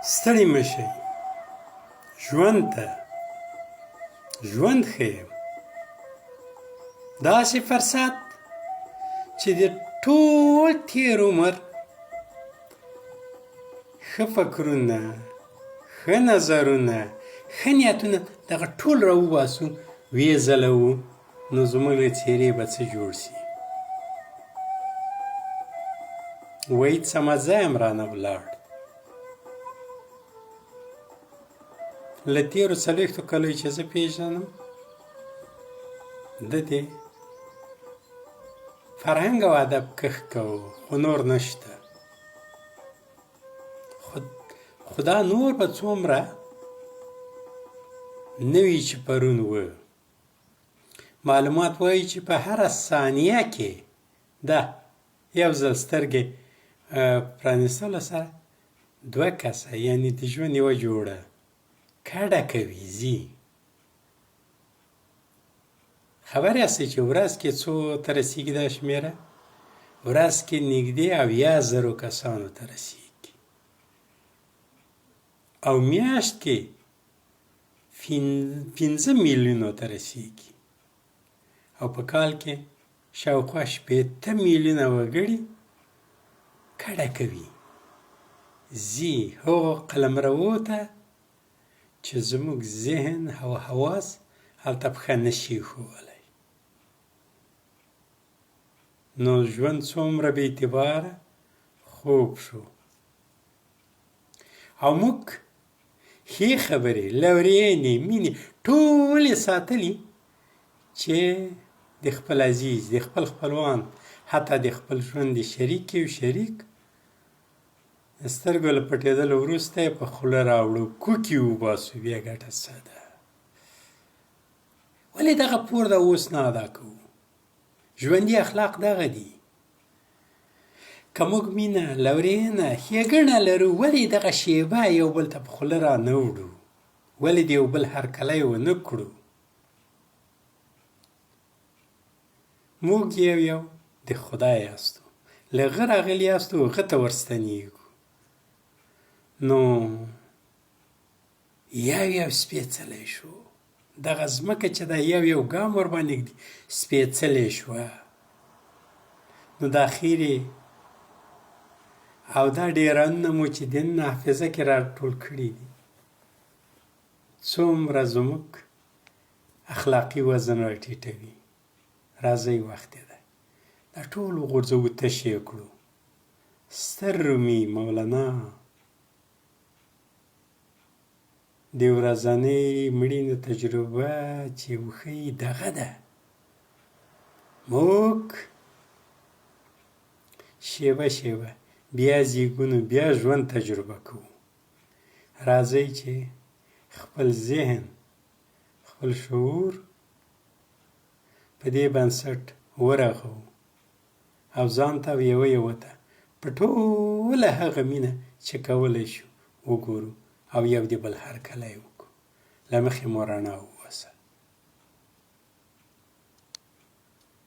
ستړي مه شئ ژوند ته ژوند ښیم داسې فرصت چې د ټول تېر عمر ښه فکرونه ښه نظرونه ښه نیتونه دغه ټول راوباسو ویې ځلوو نو زموږ له څېرې به څه جوړ شي وحید سمدزی هم رانه ولاړ له تېرو 40 کالیو چې زه پېژنم د دې فرهنګ او ادب کښ کوو خو نور نشته خو دا نور به څومره نه وي چې پرون و معلومات وایي چې په هره ثانیه کې ده یو ځل سترګې پرانیستلو سره 2 کسه یعنې د ژوند یوه جوړه کډه کوي ځي خبر یاستئ چې ورځ کې څو ته رسیږي دا شمېره ورځ کې نږدې 70,000 کسانو ته رسیږي او میاشت کې 5 میلیونو ته رسیږي او په کال کې شاوخوا 8 میلیونه وګړي کډه کوي ځي هغو قلمرو ته چې زموږ ذهن او حواس هلته پښه نشي ایښولی نو ژوند څومره بې اعتباره خوب شو او موږ ښې خبرې لورینې مینې ټولې ساتلي چې د خپل عزیز د خپل خپلوان حتی د خپل ژوند د شریک او شریک د سترګو له پټېدلو وروسته یې په خوله راوړو کوکې وباسو بیا ګټه څه ده ولې دغه پور ده اوس نه ادا کوو ژوندي اخلاق دغه دي که موږ مینه لورینه ښېګڼه لرو ولې دغه شیبه یو بل ته په خوله را نه وړو ولې د یو بل هرکلی ونه کړو موږ یو د خدای یاستو له غه راغلي یاستو هغه ته ورستنېږو نو یو سپېڅلی شو دغه ځمکه چې دا یو ګام ورباندې ږدي سپېڅلې شوه نو دا خیرې او دا ډېرانونه مو چې دننه حافظه کې راټول کړي دي څومره زموږ اخلاقي وزن راټیټوي راځئ وخت دی دا ټول وغورځوو تش یې کړو ستر رومي مولانا د ورځنۍ مړینې تجربه چې وښیي دغه ده موږ شیبه شیبه بیا زیږون بیا ژوند تجربه کوو راځئ چې خپل ذهن خپل شعور په دې بنسټ ورغوو او ځان ته یوه ته په ټوله هغه مینه چې کولی شو وګورو او یو د بل هرکلی وکړو له مخې مو رڼا